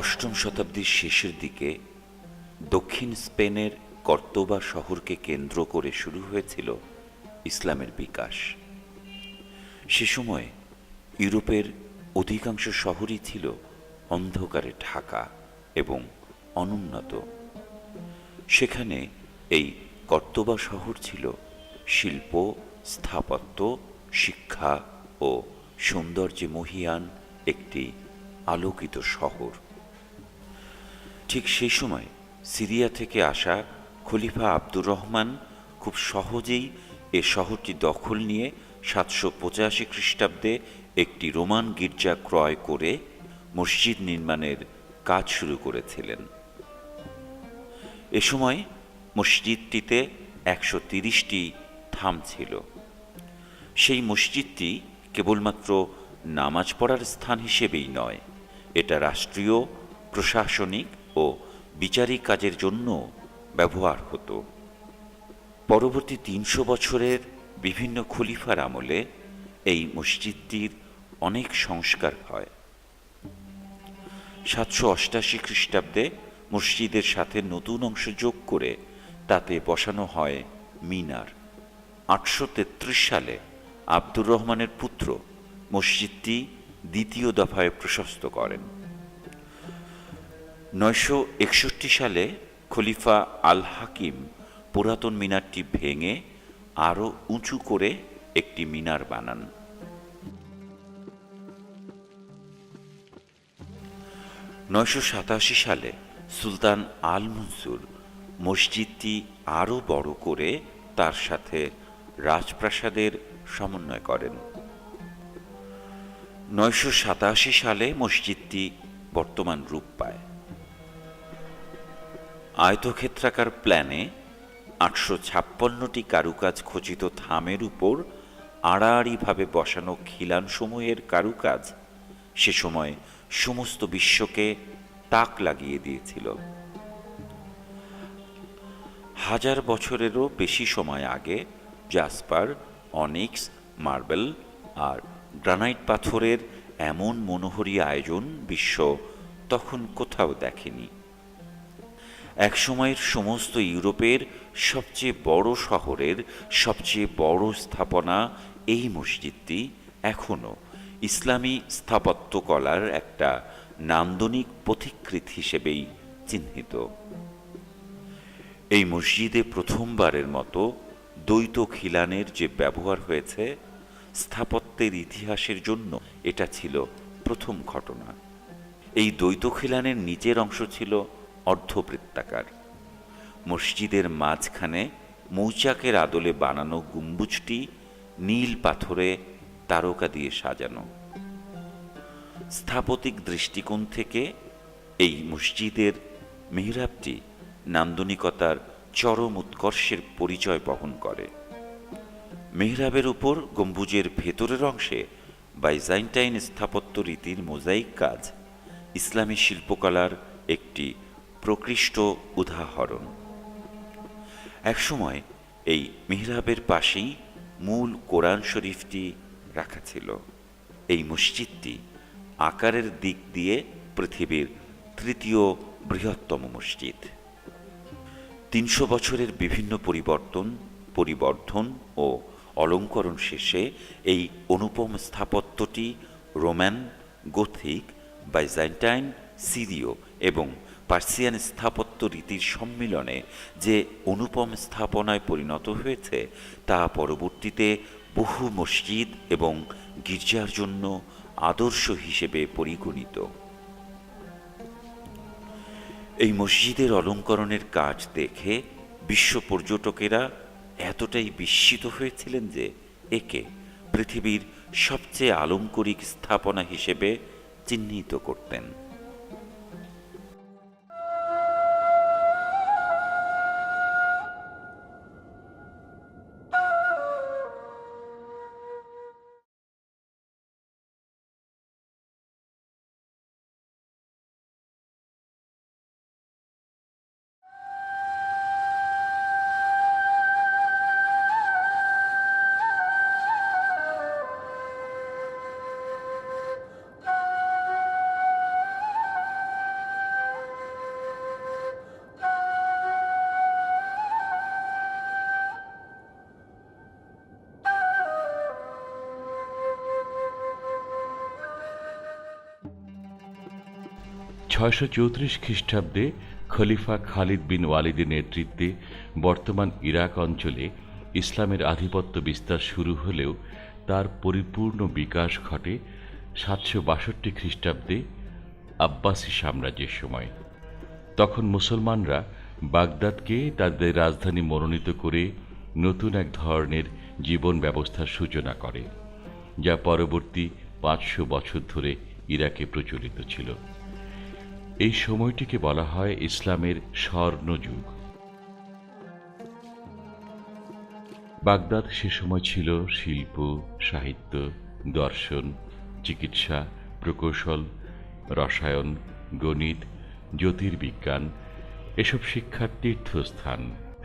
অষ্টম শতাব্দীর শেষের দিকে দক্ষিণ স্পেনের কর্দোবা শহরকে কেন্দ্র করে শুরু হয়েছিল ইসলামের বিকাশ। সে সময়ে ইউরোপের অধিকাংশ শহরই ছিল অন্ধকারে ঢাকা এবং অনুন্নত। সেখানে এই কর্দোবা শহর ছিল শিল্প, স্থাপত্য, শিক্ষা ও সৌন্দর্যে মহীয়ান একটি আলোকিত শহর। ঠিক সেই সময় সিরিয়া থেকে আসা খলিফা আব্দুর রহমান খুব সহজেই এ শহরটি দখল নিয়ে 785 খ্রিস্টাব্দে একটি রোমান গির্জা ক্রয় করে মসজিদ নির্মাণের কাজ শুরু করেছিলেন। এ সময় মসজিদটিতে 130টি থাম ছিল। সেই মসজিদটি কেবলমাত্র নামাজ পড়ার স্থান হিসেবেই নয়, এটা রাষ্ট্রীয়, প্রশাসনিক ও বিচারিক কাজের জন্য ব্যবহার হতো। পরবর্তী 300 বছরের বিভিন্ন খলিফার আমলে এই মসজিদটির অনেক সংস্কার হয়। 788 খ্রিস্টাব্দে মসজিদের সাথে নতুন অংশ যোগ করে তাতে বসানো হয় মিনার। 833 সালে আব্দুর রহমানের পুত্র মসজিদটি দ্বিতীয় দফায় প্রশস্ত করেন। 961 সালে খলিফা আল হাকিম পুরাতন মিনারটি ভেঙে আরও উঁচু করে একটি মিনার বানান। 987 সালে সুলতান আল মনসুর মসজিদটি আরও বড় করে তার সাথে রাজপ্রাসাদের সমন্বয় করেন। 987 সালে মসজিদটি বর্তমান রূপ পায়। আয়তক্ষেত্রাকার প্ল্যানে 856টি কারুকাজ খচিত থামের উপর আড়াআড়িভাবে বসানো খিলানসমূহের কারুকাজ সে সময় সমস্ত বিশ্বকে তাক লাগিয়ে দিয়েছিল। 1000 বছরেরও বেশি সময় আগে জাসপার, অনিক্স, মার্বেল আর গ্রানাইট পাথরের এমন মনোহরী আয়োজন বিশ্ব তখন কোথাও দেখেনি। একসময়ের সমস্ত ইউরোপের সবচেয়ে বড় শহরের সবচেয়ে বড় স্থাপনা এই মসজিদটি এখনও ইসলামী স্থাপত্যকলার একটা নান্দনিক পথিকৃৎ হিসেবেই চিহ্নিত। এই মসজিদে প্রথমবারের মতো দ্বৈত খিলানের যে ব্যবহার হয়েছে, স্থাপত্যের ইতিহাসের জন্য এটা ছিল প্রথম ঘটনা। এই দ্বৈত খিলানের নিচের অংশ ছিল অর্ধবৃত্তাকার। মসজিদের মাঝখানে মৌচাকের আদলে বানানো গম্বুজটি নীল পাথরে তারকা দিয়ে সাজানো। স্থাপতিক দৃষ্টিকোণ থেকে এই মসজিদের মিহরাবটি নান্দনিকতার চরম উৎকর্ষের পরিচয় বহন করে। মিহরাবের উপর গম্বুজের ভেতরের অংশে বাইজান্টাইন স্থাপত্য রীতির মোজাইক কাজ ইসলামী শিল্পকলার একটি প্রকৃষ্ট উদাহরণ। একসময় এই মিহরাবের পাশেই মূল কোরআন শরীফটি রাখা ছিল। এই মসজিদটি আকারের দিক দিয়ে পৃথিবীর তৃতীয় বৃহত্তম মসজিদ। 300 বছরের বিভিন্ন পরিবর্ধন ও অলঙ্করণ শেষে এই অনুপম স্থাপত্যটি রোমান, গোথিক, বাইজান্টাইন, সিরীয় এবং পার্সিয়ান স্থাপত্য রীতির সম্মিলনে যে অনুপম স্থাপনায় পরিণত হয়েছে তা পরবর্তীতে বহু মসজিদ এবং গির্জার জন্য আদর্শ হিসেবে পরিগণিত। এই মসজিদের অলঙ্করণের কাজ দেখে বিশ্ব পর্যটকেরা এতটাই বিস্মিত হয়েছিলেন যে একে পৃথিবীর সবচেয়ে আলংকরিক স্থাপনা হিসেবে চিহ্নিত করতেন। 634 খ্রিস্টাব্দে খলিফা খালিদ বিন ওয়ালিদের নেতৃত্বে বর্তমান ইরাক অঞ্চলে ইসলামের আধিপত্য বিস্তার শুরু হলেও তার পরিপূর্ণ বিকাশ ঘটে 762 খ্রিস্টাব্দে আব্বাসী সাম্রাজ্যের সময়। তখন মুসলমানরা বাগদাদকে তাদের রাজধানী মনোনীত করে নতুন এক ধরনের জীবন ব্যবস্থার সূচনা করে, যা পরবর্তী 500 বছর ধরে ইরাকে প্রচলিত ছিল। এই সময়টিকে বলা হয় ইসলামের স্বর্ণযুগ। বাগদাদ সে সময় ছিল শিল্প, সাহিত্য, দর্শন, চিকিৎসা, প্রকৌশল, রসায়ন, গণিত, জ্যোতির্বিজ্ঞান এসব শিক্ষার তীর্থস্থান।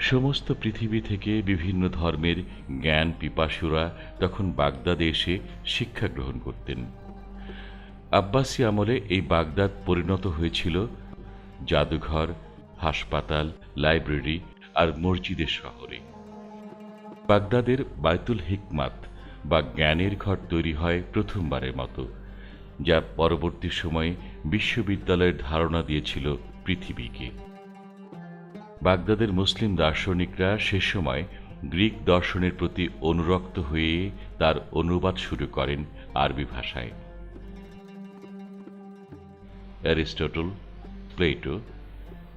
সমস্ত পৃথিবী থেকে বিভিন্ন ধর্মের জ্ঞান পিপাসুরা তখন বাগদাদে এসে শিক্ষা গ্রহণ করতেন। আব্বাসী আমলে এই বাগদাদ পরিণত হয়েছিল জাদুঘর, হাসপাতাল, লাইব্রেরি আর মসজিদের শহরে। বাগদাদের বায়তুল হিকমাত বা জ্ঞানের ঘর তৈরি হয় প্রথমবারের মতো, যা পরবর্তী সময়ে বিশ্ববিদ্যালয়ের ধারণা দিয়েছিল পৃথিবীকে। বাগদাদের মুসলিম দার্শনিকরা সে সময় গ্রিক দর্শনের প্রতি অনুরক্ত হয়ে তার অনুবাদ শুরু করেন আরবি ভাষায়। Aristotle, Plato,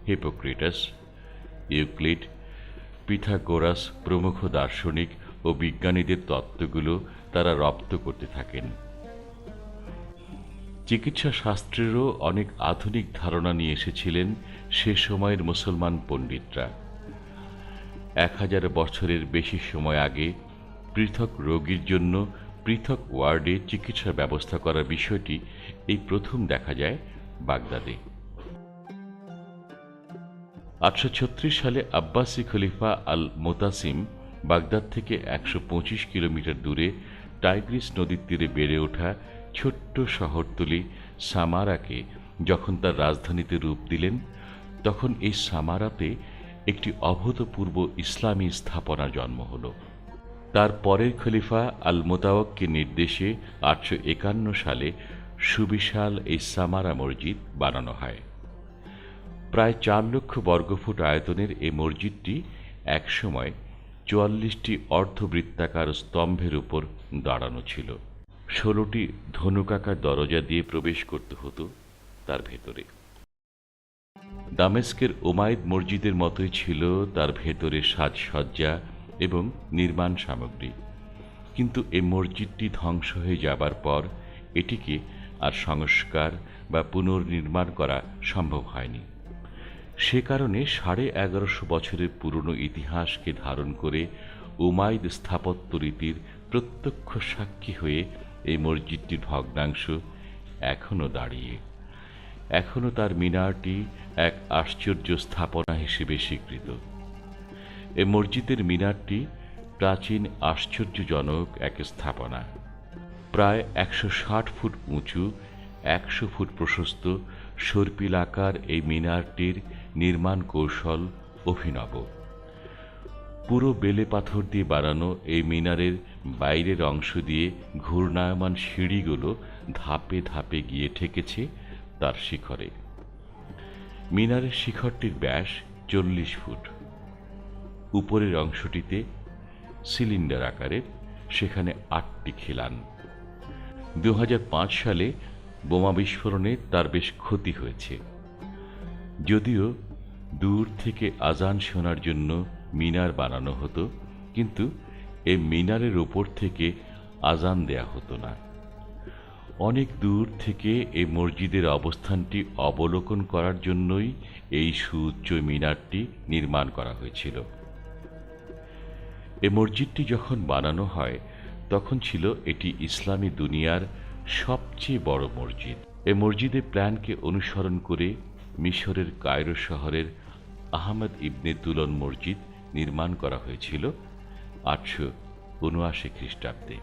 Hippocrates, Euclid, Pythagoras প্রমুখ দার্শনিক ও বিজ্ঞানীদের তত্ত্বগুলো তারা রপ্ত করতে থাকেন। চিকিৎসা শাস্ত্রেরও অনেক আধুনিক ধারণা নিয়ে এসেছিলেন সে সময়ের মুসলমান পণ্ডিতরা। 1000 বছরের বেশি সময় আগে পৃথক রোগীর জন্য পৃথক ওয়ার্ডে চিকিৎসার ব্যবস্থা করার বিষয়টি এই প্রথম দেখা যায় বাগদাদে। 836 সালে আব্বাসী খলিফা আল মোতাসিম বাগদাদ থেকে 125 কিলোমিটার দূরে টাইগ্রিস নদীর তীরে বেড়ে ওঠা ছোট্ট শহরতলি সামারাকে যখন তার রাজধানীতে রূপ দিলেন, তখন এই সামারাতে একটি অভূতপূর্ব ইসলামী স্থাপনার জন্ম হল। তার পরের খলিফা আল মোতাওয়াক্কির নির্দেশে 851 সালে সুবিশাল এই সামারা মসজিদ বানানো হয়। প্রায় 4 লক্ষ বর্গফুট আয়তনের এই মসজিদটি একসময় 44টি অর্ধবৃত্তাকার স্তম্ভের উপর দাঁড়ানো ছিল। 16টি ধনুকাকার দরজা দিয়ে প্রবেশ করতে হতো তার ভেতরে। দামেস্কের উমাইদ মসজিদের মতোই ছিল তার ভেতরে সাজসজ্জা এবং নির্মাণ সামগ্রী, কিন্তু এই মসজিদটি ধ্বংস হয়ে যাবার পর এটিকে আর সংস্কার বা পুনর্নির্মাণ করা সম্ভব হয়নি। সে কারণে 1150 বছরের পুরনো ইতিহাসকে ধারণ করে উমাইদ স্থাপত্য রীতির প্রত্যক্ষ সাক্ষী হয়ে এই মসজিদটির ভগ্নাংশ এখনও দাঁড়িয়ে। এখনও তার মিনারটি এক আশ্চর্য স্থাপনা হিসেবে স্বীকৃত। এই মসজিদের মিনারটি প্রাচীন আশ্চর্যজনক এক স্থাপনা। প্রায় 160 ফুট উঁচু, 100 ফুট প্রশস্ত সর্পিলাকার এই মিনারটির নির্মাণ কৌশল অভিনব। পুরো বেলে পাথর দিয়ে বানানো এই মিনারের বাইরের অংশ দিয়ে ঘূর্ণায়মান সিঁড়িগুলো ধাপে ধাপে গিয়ে ঠেকেছে তার শিখরে। মিনারের শিখরটির ব্যাস 40 ফুট। উপরের অংশটিতে সিলিন্ডার আকারের, সেখানে 8টি খিলান। 2005 সালে বোমা বিস্ফোরণে তার বেশ ক্ষতি হয়েছে। যদিও দূর থেকে আজান শোনার জন্য মিনার বানানো হতো, কিন্তু এই মিনারের ওপর থেকে আজান দেয়া হতো না। অনেক দূর থেকে এই মসজিদের অবস্থানটি অবলোকন করার জন্যই এই সুউচ্চ মিনারটি নির্মাণ করা হয়েছিল। এই মসজিদটি যখন বানানো হয় তখন ছিল এটি ইসলামী দুনিয়ার সবচেয়ে বড় মসজিদ। এই মসজিদের প্ল্যানকে অনুসরণ করে মিশরের কায়রো শহরের আহমদ ইবনে তুলন মসজিদ নির্মাণ করা হয়েছিল 879 খ্রিস্টাব্দে।